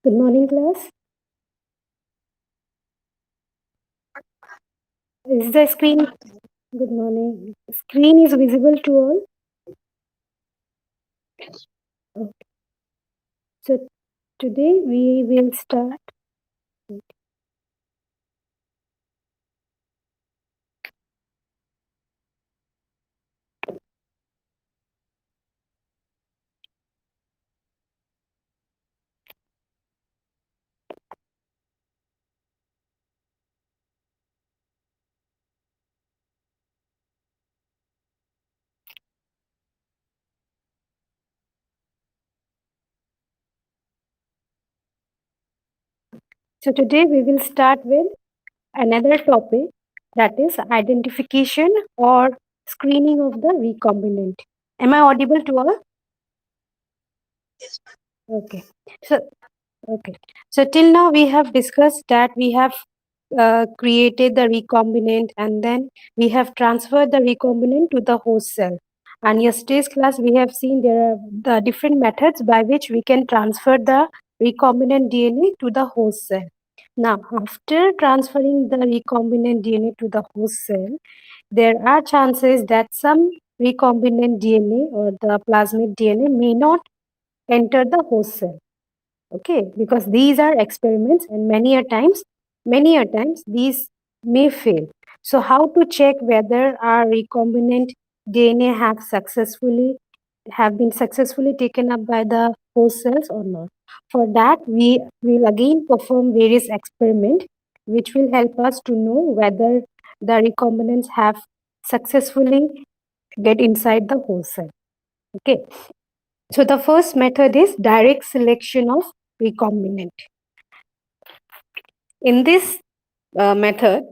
Good morning, class. Is the screen? Good morning. Screen is visible to all. Okay. So today we will start. So today we will start with another topic, that is identification or screening of the recombinant. Am I audible to all? Okay. So okay. So till now we have discussed that we have created the recombinant, and then we have transferred the recombinant to the host cell. And yesterday's class we have seen there are the different methods by which we can transfer the recombinant DNA to the host cell. Now, after transferring the recombinant DNA to the host cell, there are chances that some recombinant DNA or the plasmid DNA may not enter the host cell. Okay, because these are experiments, and many a times these may fail. So how to check whether our recombinant DNA have been successfully taken up by the host cells or not? For that, we will again perform various experiments which will help us to know whether the recombinants have successfully get inside the host cell. Okay, so the first method is direct selection of recombinant. In this method,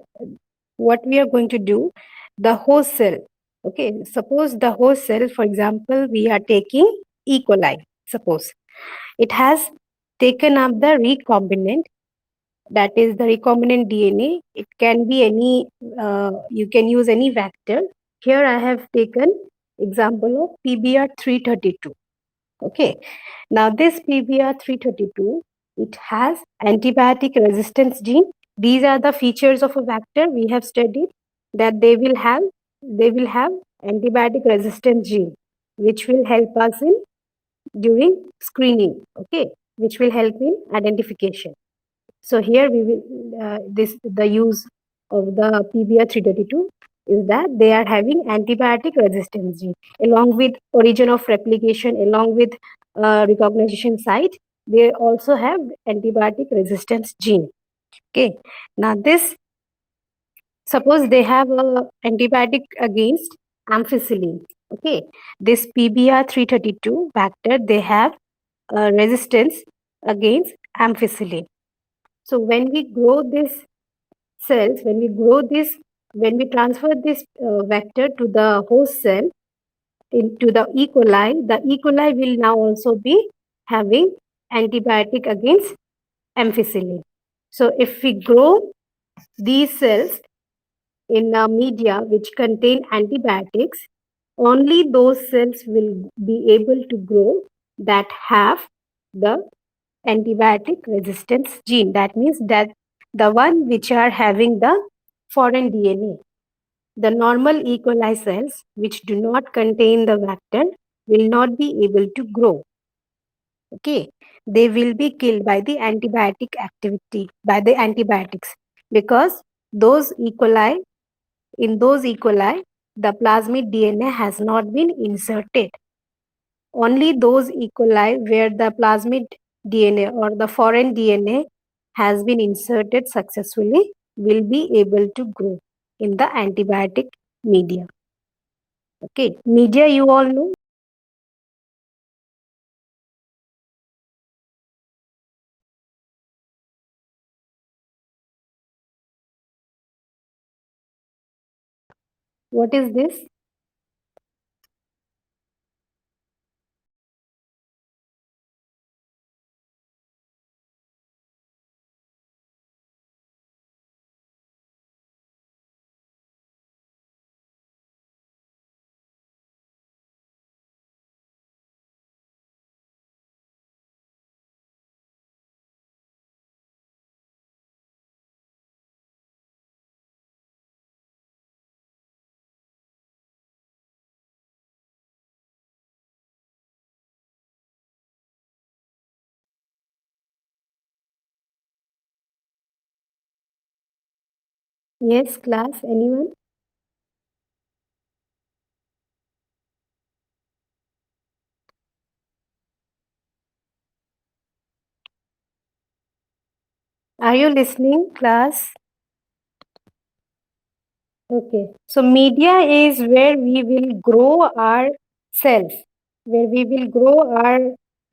what we are going to do, the host cell, okay, suppose the host cell, for example, we are taking E. coli, suppose it has taken up the recombinant, that is the recombinant DNA. It can be any, you can use any vector. Here I have taken example of PBR332. Okay, now this PBR332, it has antibiotic resistance gene. These are the features of a vector we have studied, that they will have antibiotic resistance gene, which will help us in during screening. Okay, which will help in identification. So here we will this the use of the PBR332 is that they are having antibiotic resistance gene along with origin of replication, along with recognition site. They also have antibiotic resistance gene. Okay, now this, suppose they have a antibiotic against ampicillin. Okay, this PBR332 vector, they have resistance against ampicillin. So when we grow this cells, when we transfer this vector to the host cell, into the E. coli, the E. coli will now also be having antibiotic against ampicillin. So if we grow these cells in a media which contain antibiotics, only those cells will be able to grow that have the antibiotic resistance gene. That means that the one which are having the foreign DNA. The normal E. coli cells which do not contain the vector will not be able to grow. Okay, they will be killed by the antibiotic activity, by the antibiotics, because those E. coli, in those E. coli, the plasmid DNA has not been inserted. Only those E. coli where the plasmid DNA or the foreign DNA has been inserted successfully will be able to grow in the antibiotic media. Okay, media you all know. What is this? Yes, class, anyone? Are you listening, class? Okay. So media is where we will grow our cells, where we will grow our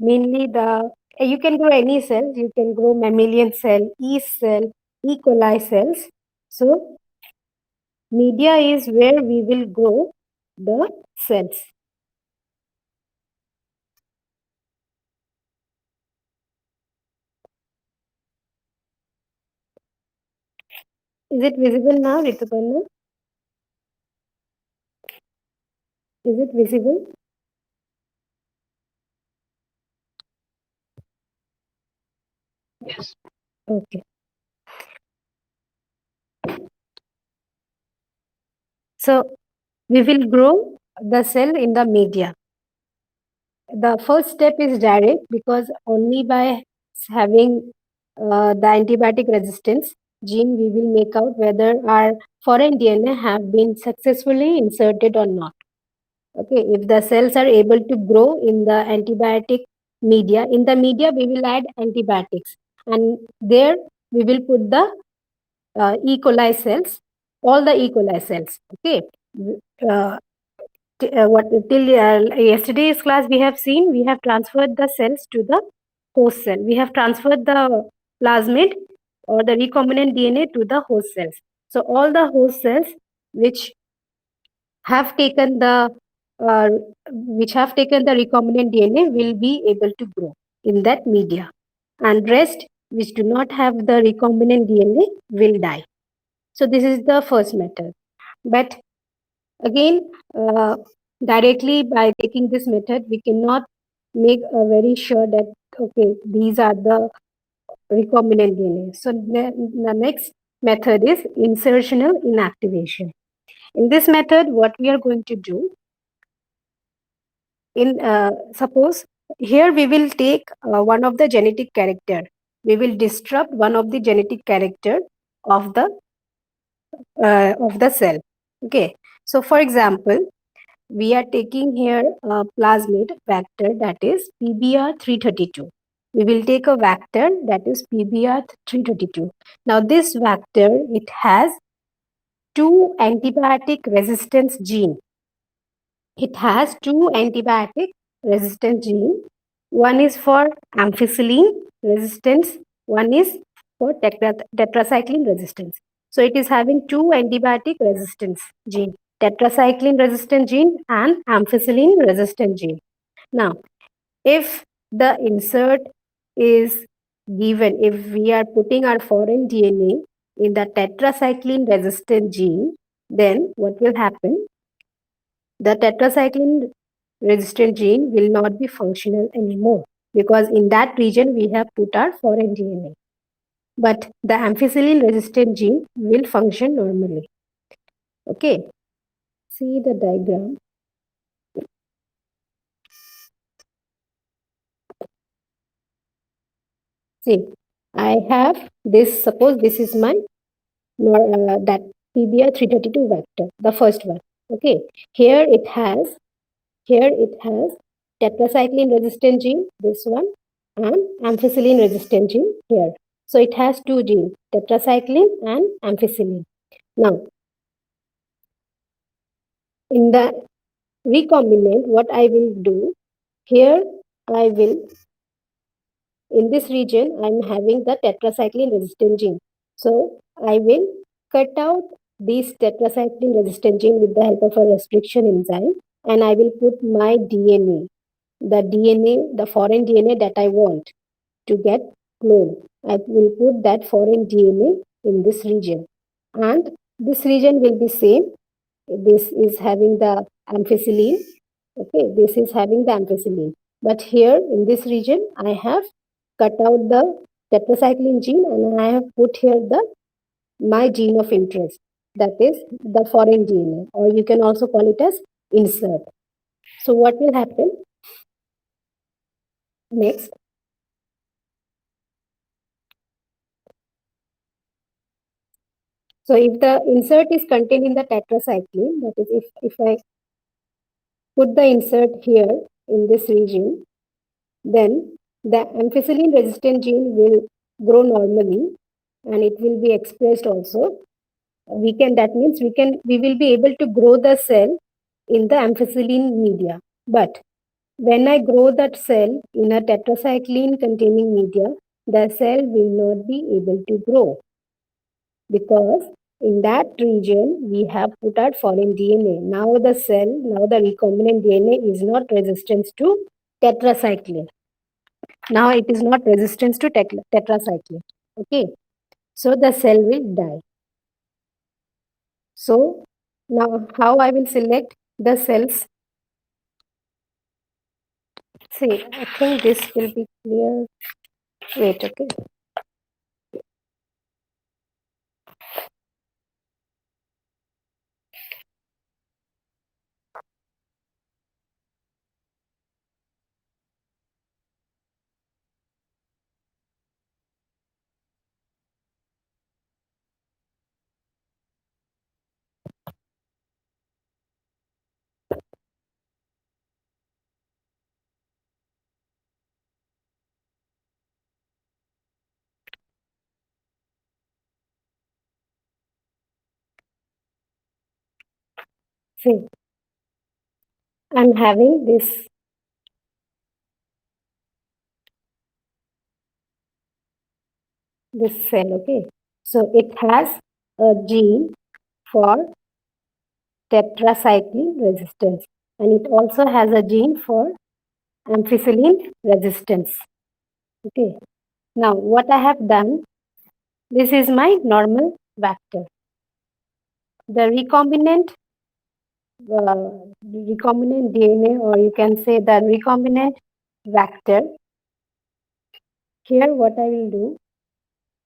mainly the you can grow any cells, you can grow mammalian cell, yeast cell, E. coli cells. So media is where we will grow the cells. Is it visible now, Rituparna? Is it visible? Okay. So we will grow the cell in the media. The first step is direct because only by having the antibiotic resistance gene we will make out whether our foreign DNA have been successfully inserted or not. Okay, if the cells are able to grow in the antibiotic media, in the media we will add antibiotics, and there we will put the E. coli cells, all the E. coli cells. Okay, uh, what till yesterday's class we have seen, we have transferred the cells to the host cell, we have transferred the plasmid or the recombinant DNA to the host cells. So all the host cells which have taken the uh, the recombinant DNA will be able to grow in that media, and rest which do not have the recombinant DNA will die. So this is the first method. But again, directly by taking this method, we cannot make very sure that okay, these are the recombinant DNA. So the next method is insertional inactivation. In this method, what we are going to do, in suppose here we will take one of the genetic character. We will disrupt one of the genetic character of the cell. Okay. So for example, we are taking here a plasmid vector that is PBR332. We will take a vector that is PBR332. Now this vector, it has two antibiotic resistance gene. It has two antibiotic resistant gene. One is for ampicillin resistance, one is for tetracycline resistance. So it is having two antibiotic resistance gene, tetracycline resistant gene and ampicillin resistant gene. Now, if the insert is given, if we are putting our foreign DNA in the tetracycline resistant gene, then what will happen? The tetracycline resistant gene will not be functional anymore because in that region we have put our foreign DNA. But the ampicillin resistant gene will function normally. Okay, see the diagram. See, I have this, suppose this is my that PBR332 vector, the first one. Okay, here it has tetracycline resistant gene, this one, and ampicillin resistant gene here. So it has two genes, tetracycline and ampicillin. Now, in the recombinant, what I will do here, I will, in this region, I'm having the tetracycline resistant gene. So I will cut out this tetracycline resistant gene with the help of a restriction enzyme, and I will put my DNA, the foreign DNA that I want to get cloned. I will put that foreign DNA in this region, and this region will be same. This is having the ampicillin. Okay, this is having the ampicillin. But here in this region, I have cut out the tetracycline gene and I have put here the my gene of interest. That is the foreign DNA, or you can also call it as insert. So what will happen next? So if the insert is contained in the tetracycline, that is, if I put the insert here in this region, then the ampicillin resistant gene will grow normally and it will be expressed also. That means we will be able to grow the cell in the ampicillin media. But when I grow that cell in a tetracycline containing media, the cell will not be able to grow because in that region we have put out foreign DNA. Now the recombinant DNA is not resistant to tetracycline. Now it is not resistant to tetracycline. Okay, so the cell will die. So now how I will select the cells? See, I think this will be clear. Wait, okay. See, I'm having this cell, okay. So it has a gene for tetracycline resistance and it also has a gene for ampicillin resistance. Okay. Now what I have done, this is my normal vector. The recombinant DNA, or you can say the recombinant vector. Here what I will do,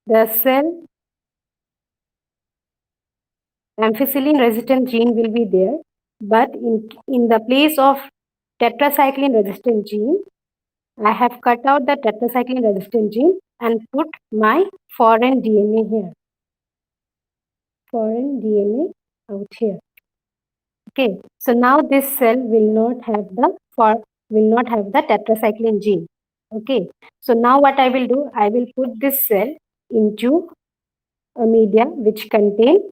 the cell ampicillin resistant gene will be there, but in the place of tetracycline resistant gene, I have cut out the tetracycline resistant gene and put my foreign DNA here. Foreign DNA out here. Okay, so now this cell will not have the tetracycline gene. Okay, so now what I will do, I will put this cell into a media which contain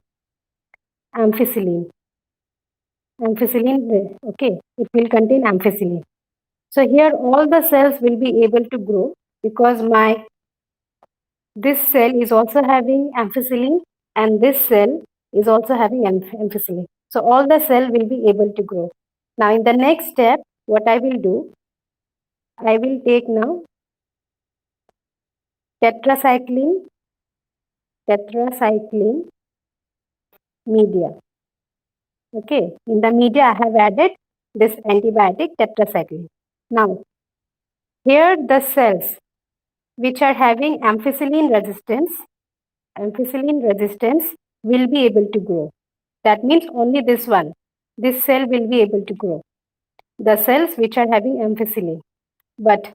ampicillin. Okay, it will contain ampicillin. So here all the cells will be able to grow because this cell is also having ampicillin and this cell is also having ampicillin. So all the cell will be able to grow. Now in the next step, what I will do, I will take now tetracycline media. Okay, in the media I have added this antibiotic tetracycline. Now here the cells which are having ampicillin resistance will be able to grow. That means only this cell will be able to grow. The cells which are having ampicillin, but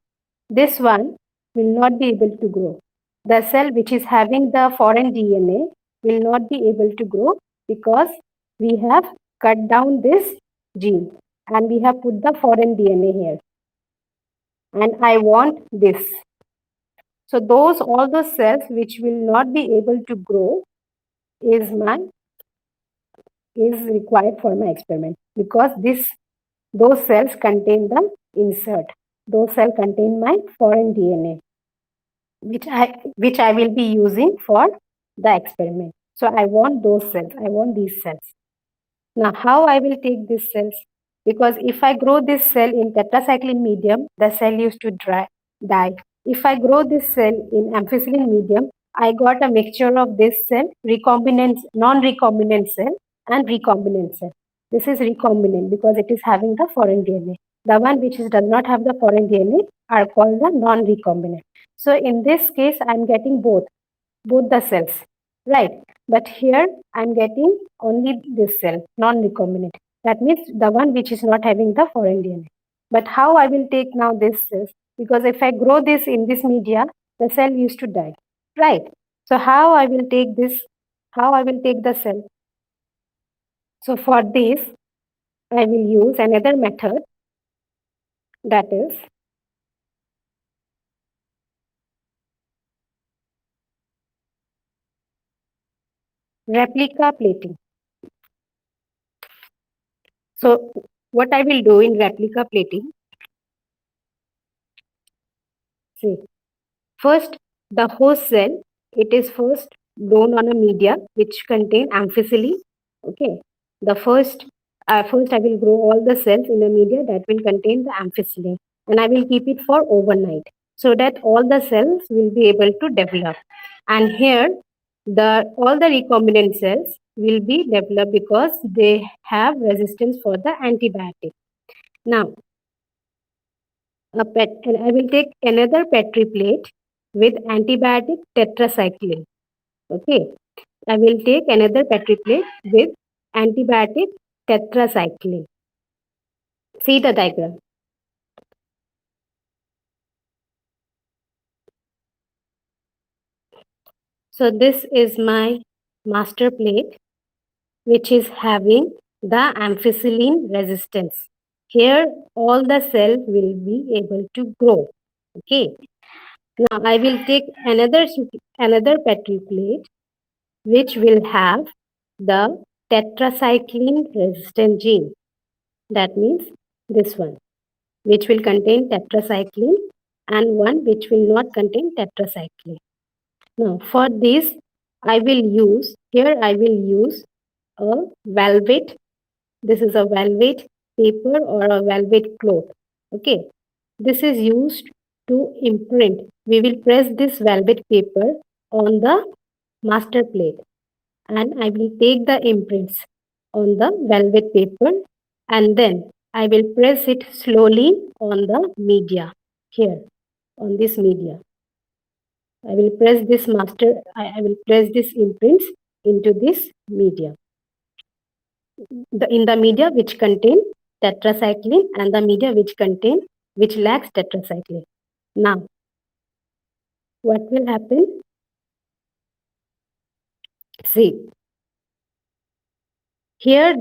this one will not be able to grow. The cell which is having the foreign DNA will not be able to grow because we have cut down this gene and we have put the foreign DNA here. And I want this. So all those cells which will not be able to grow is required for my experiment because those cells contain the insert. Those cells contain my foreign DNA, which I will be using for the experiment. So I want those cells. I want these cells. Now how I will take these cells? Because if I grow this cell in tetracycline medium, the cell used to die. If I grow this cell in ampicillin medium, I got a mixture of this cell, non-recombinant cell and recombinant cell. This is recombinant because it is having the foreign DNA. The one which does not have the foreign DNA are called the non-recombinant. So in this case, I am getting both the cells, right? But here I am getting only this cell, non-recombinant. That means the one which is not having the foreign DNA. But how I will take now this cells? Because if I grow this in this media, the cell used to die, right? So how I will take this How I will take the cell? So for this, I will use another method, that is replica plating. So what I will do in replica plating, see, first the host cell, it is first grown on a media which contain amphicoelin. Okay, the first I will grow all the cells in a media that will contain the amphicoelin, and I will keep it for overnight so that all the cells will be able to develop. And here, the all the recombinant cells will be developed because they have resistance for the antibiotic. Now, and I will take another Petri plate with antibiotic tetracycline. Okay, I will take another Petri plate with antibiotic tetracycline. See the diagram. So this is my master plate, which is having the amphicoelin resistance. Here, all the cells will be able to grow. Okay. Now I will take another Petri plate, which will have the tetracycline resistant gene. That means this one, which will contain tetracycline, and one which will not contain tetracycline. Now, for this, I will use a velvet. This is a velvet paper or a velvet cloth. Okay. This is used to imprint. We will press this velvet paper on the master plate, and I will take the imprints on the velvet paper, and then I will press it slowly on the media here, on this media. I will press this I will press this imprints into this media. In the media which contain tetracycline and the media which lacks tetracycline. Now, what will happen? See, here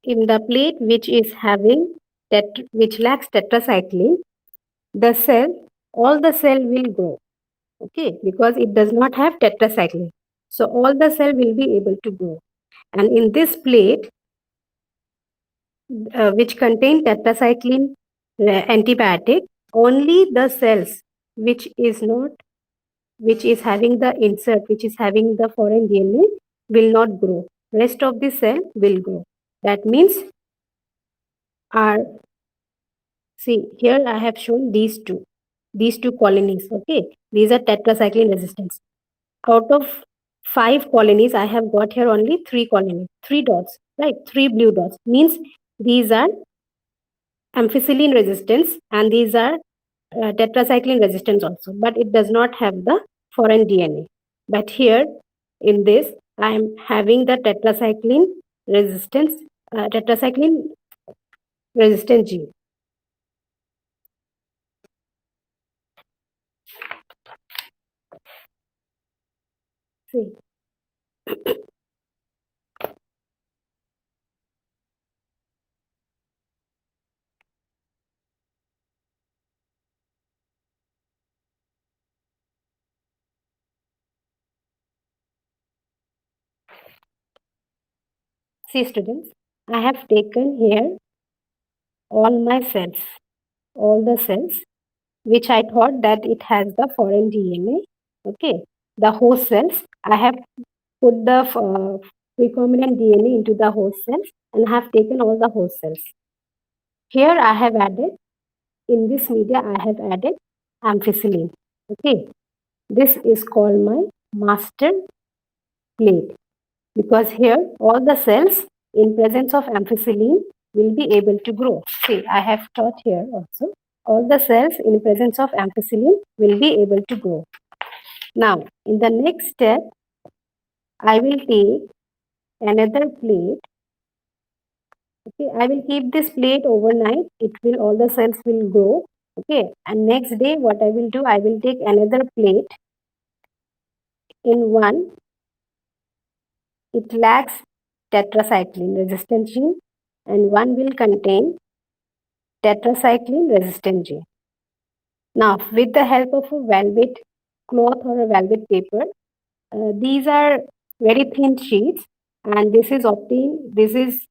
in the plate which is having which lacks tetracycline, the all the cell will grow. Okay, because it does not have tetracycline. So all the cell will be able to grow. And in this plate, which contain tetracycline antibiotic, only the cells which is not which is having the insert, which is having the foreign DNA, will not grow. Rest of the cell will grow. That means our, see here I have shown these two colonies. Okay, these are tetracycline resistance. Out of 5 colonies, I have got here only 3 colonies, 3 dots, right? 3 blue dots means these are amphicoelin resistance, and these are tetracycline resistance also, but it does not have the foreign DNA. But here in this, I am having the tetracycline resistant gene. See, see students, I have taken here all my cells, all the cells which I thought that it has the foreign DNA. Okay, the host cells, I have put the recombinant DNA into the host cells and have taken all the host cells. Here I have added, in this media I have added amphicoelin. Okay, this is called my master plate, because here all the cells in presence of amphicoelin will be able to grow. See, I have taught here also. All the cells in presence of amphicoelin will be able to grow. Now, in the next step, I will take another plate. Okay, I will keep this plate overnight. It will, all the cells will grow. Okay, and next day, what I will do, I will take another plate in one it lacks tetracycline resistant gene, and one will contain tetracycline resistant gene. Now, with the help of a velvet cloth or a velvet paper, these are very thin sheets, and this is obtained. This is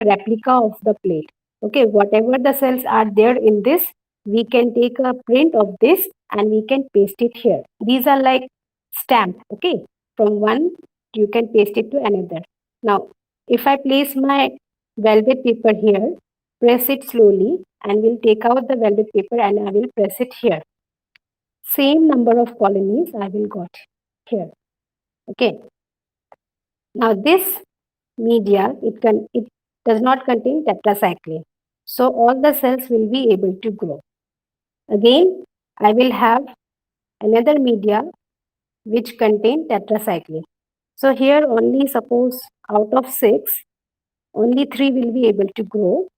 replica of the plate. Okay, whatever the cells are there in this, we can take a print of this and we can paste it here. These are like stamp. Okay, from one you can paste it to another. Now, if I place my velvet paper here, press it slowly, and will take out the velvet paper and I will press it here. Same number of colonies I will got here. Okay. Now this media, it does not contain tetracycline. So all the cells will be able to grow. Again, I will have another media which contain tetracycline. So here only suppose out of 6, only 3 will be able to grow.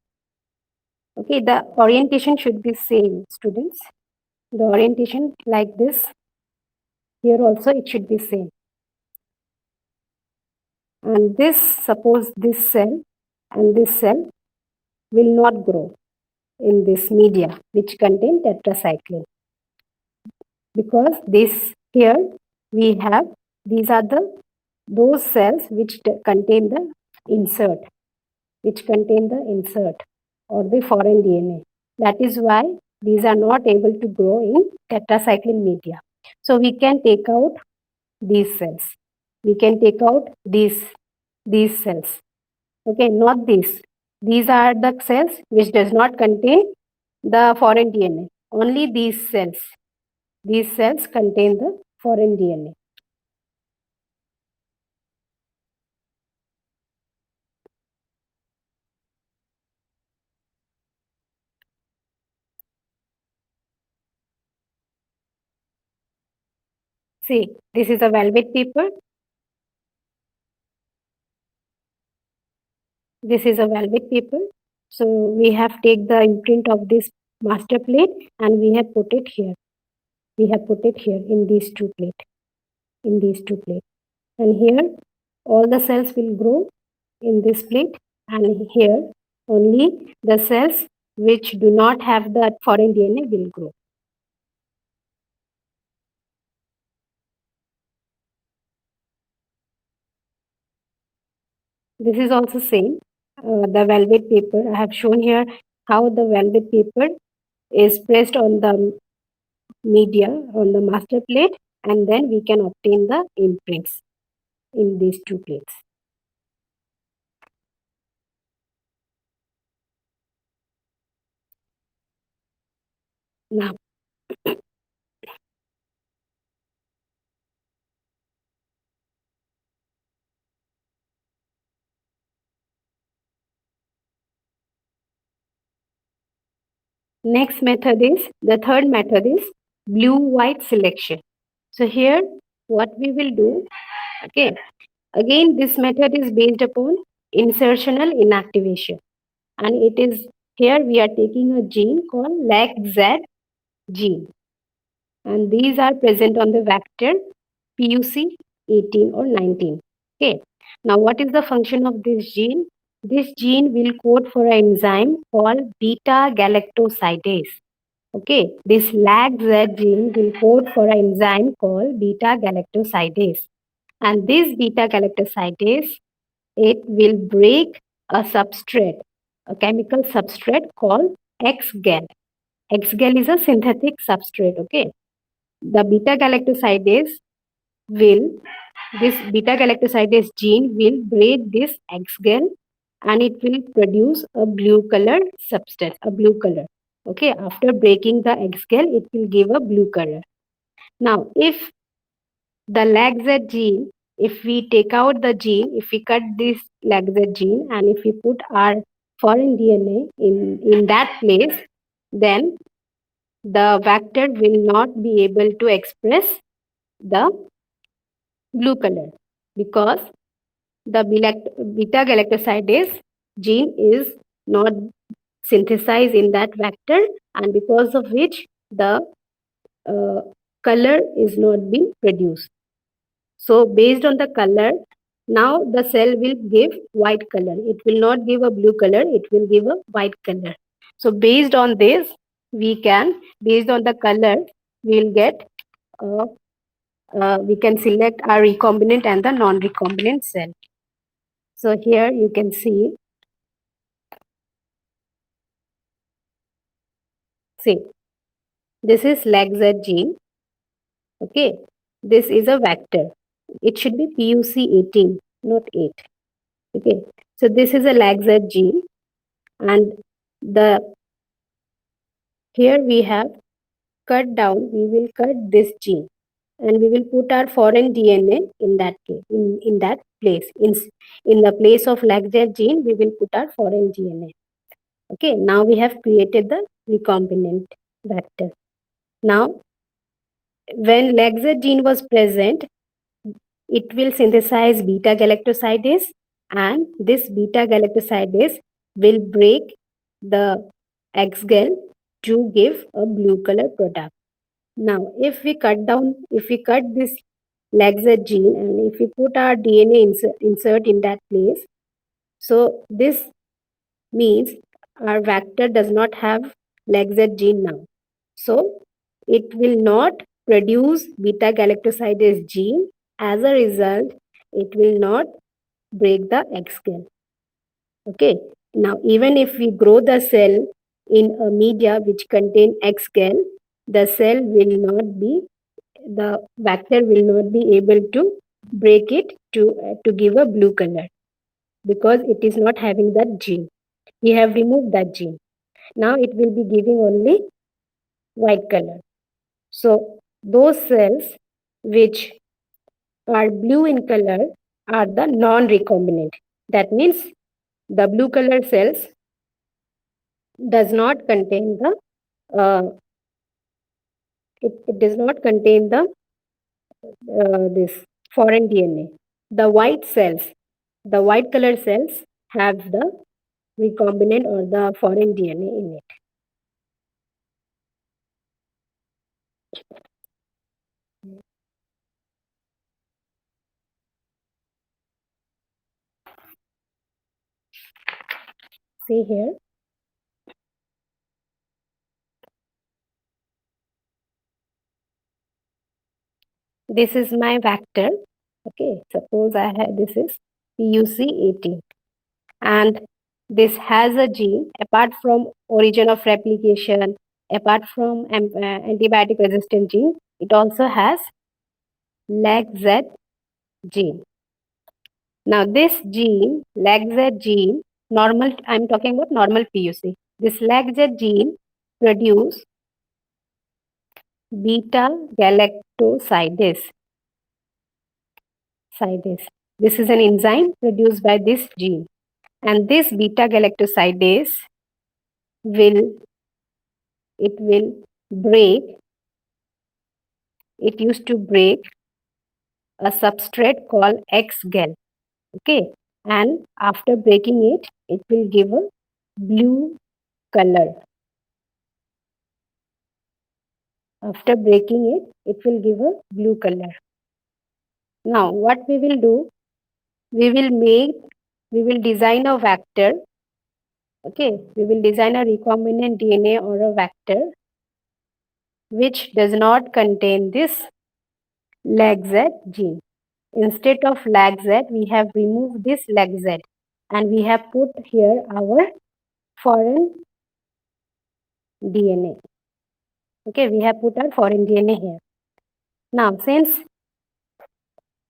Okay, the orientation should be same, students. The orientation like this, here also it should be same. And this, suppose this cell and this cell will not grow in this media which contain tetracycline, because this here we have, these are those cells which contain the insert, or the foreign DNA. That is why these are not able to grow in tetracycline media. So we can take out these cells. We can take out these cells. Okay, not these. These are the cells which does not contain the foreign DNA. Only these cells. These cells contain the foreign DNA. See, this is a velvet paper. This is a velvet paper. So we have take the imprint of this master plate and we have put it here. We have put it here in these two plates. And here all the cells will grow in this plate, and here only the cells which do not have the foreign DNA will grow. This is also same. The velvet paper, I have shown here how the velvet paper is pressed on the media, on the master plate, and then we can obtain the imprints in these two plates. Now, next method is, the third method is blue-white selection. So here what we will do, okay, again this method is based upon insertional inactivation, and it is, here we are taking a gene called LAC-Z gene, and these are present on the vector PUC 18 or 19. Okay. Now, what is the function of this gene? This gene will code for an enzyme called beta galactosidase. Okay. This LAC-Z gene will code for an enzyme called beta galactosidase. And this beta galactosidase, it will break a substrate, a chemical substrate called X-gal. X-gal is a synthetic substrate. Okay. The beta galactosidase will, this beta galactosidase gene will break this X-gal and it will produce a blue color substance, a blue color. Okay, after breaking the X-gal, it will give a blue color. Now, if the LAC-Z gene, if we take out the gene, if we cut this LAC-Z gene and if we put our foreign DNA in that place, then the vector will not be able to express the blue color, because the beta galactosidase gene is not synthesized in that vector, and because of which the color is not being produced. So based on the color, Now the cell will give white color. It will not give a blue color, it will give a white color. So based on this, based on the color, we'll get, uh, we can select our recombinant and the non-recombinant cell. So here you can see, this is LAGZ gene. Okay, this is a vector. It should be PUC18, not 8. Okay, so this is a LAGZ gene, and the here we have cut down. We will cut this gene, and we will put our foreign DNA in that case, in that place. In the place of LAGZ gene, we will put our foreign DNA. Okay, now we have created the recombinant vector. Now, when LAGZ gene was present, it will synthesize beta galactosidase, and this beta galactosidase will break the X-gel to give a blue color product. Now, if we cut this LAGZ gene and if we put our DNA insert in that place, so this means our vector does not have LAGZ gene now. So it will not produce beta galactosidase gene. As a result, it will not break the X-gel. Okay. Now, even if we grow the cell in a media which contain X-gel, the vector will not be able to break it to give a blue color, because it is not having that gene. We have removed that gene. Now it will be giving only white color. So those cells which are blue in color are the non-recombinant. That means the blue color cells does not contain the it does not contain the this foreign DNA. The white color cells have the recombinant or the foreign DNA in it. See here. This is my vector. Okay, suppose I have this is PUC18, and this has a gene. Apart from origin of replication, apart from antibiotic resistant gene, it also has LAGZ gene. Now this gene, LAGZ gene, normal, I'm talking about normal PUC. This LAGZ gene produce beta galactosidase. This is an enzyme produced by this gene, and this beta galactosidase will break. It used to break a substrate called X-gel. Okay, and after breaking it, it will give a blue color. After breaking it, it will give a blue color. Now, what we will do, we will design a vector. Okay, we will design a recombinant DNA or a vector which does not contain this LAGZ gene. Instead of LAGZ, we have removed this LAGZ and we have put here our foreign DNA. Okay, we have put our foreign DNA here. Now, since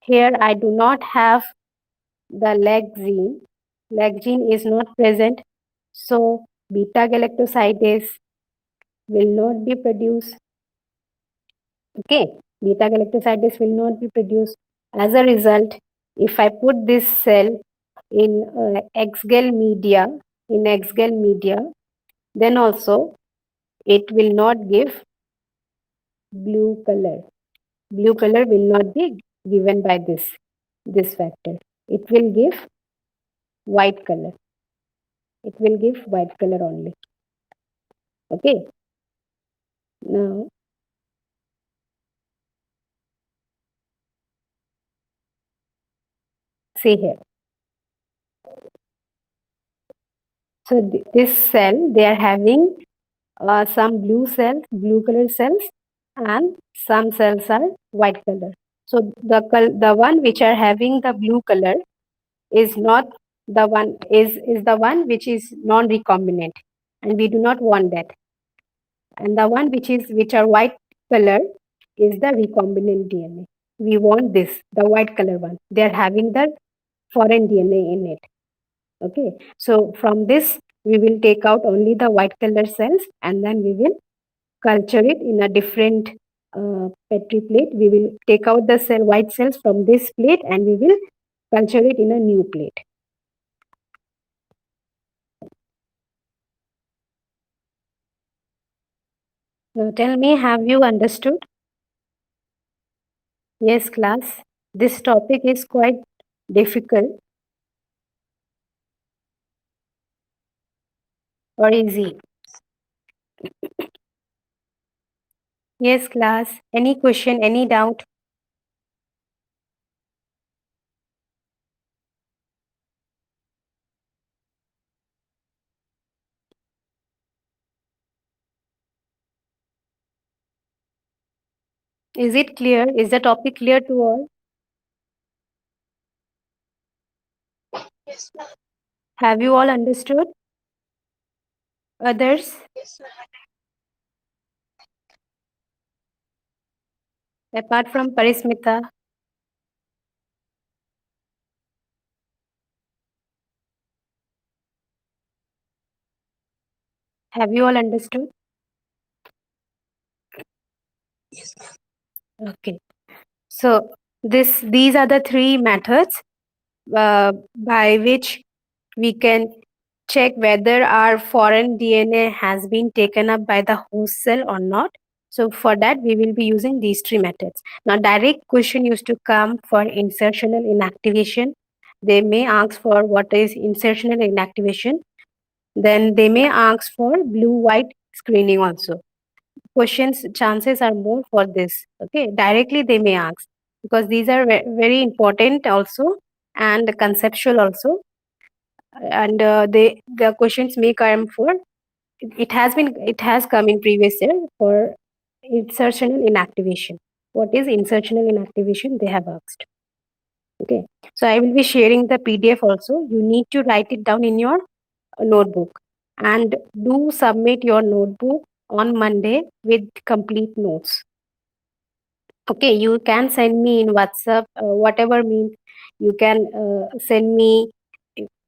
here I do not have the leg gene is not present, so beta galactosidase will not be produced. Okay, beta galactosidase will not be produced. As a result, if I put this cell in X-gel media, then also it will not give blue color. Blue color will not be given by this factor. It will give white color. It will give white color only. Okay. Now, See here. So this cell, they are having some blue cells, blue color cells, and some cells are white color. So the one which are having the blue color is not the one, is the one which is non-recombinant, and we do not want that. And the one which are white color is the recombinant DNA. We want this, the white color one. They are having the foreign DNA in it. Okay, so from this we will take out only the white color cells, and then we will culture it in a different petri plate. We will take out the white cells from this plate, and we will culture it in a new plate. Now tell me, have you understood? Yes, class. This topic is quite difficult or easy? Yes, class. Any question, any doubt? Is it clear? Is the topic clear to all? Have you all understood? Others? Apart from Parismita, have you all understood? Okay. So these are the three methods by which we can check whether our foreign DNA has been taken up by the host cell or not. So for that, we will be using these three methods. Now, direct question used to come for insertional inactivation. They may ask for what is insertional inactivation. Then they may ask for blue-white screening also. Questions chances are more for this. Okay, directly they may ask, because these are very important also, and conceptual also, and the questions may come for, it has come in previous year for insertional inactivation. What is insertional inactivation, they have asked. Okay, so I will be sharing the PDF also. You need to write it down in your notebook, and do submit your notebook on Monday with complete notes. Okay, you can send me in WhatsApp, whatever means you can send me.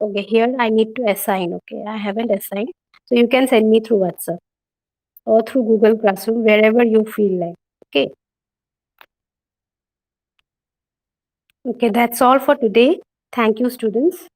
Okay, here I need to assign. Okay, I haven't assigned. So you can send me through WhatsApp or through Google Classroom, wherever you feel like. Okay. Okay, that's all for today. Thank you, students.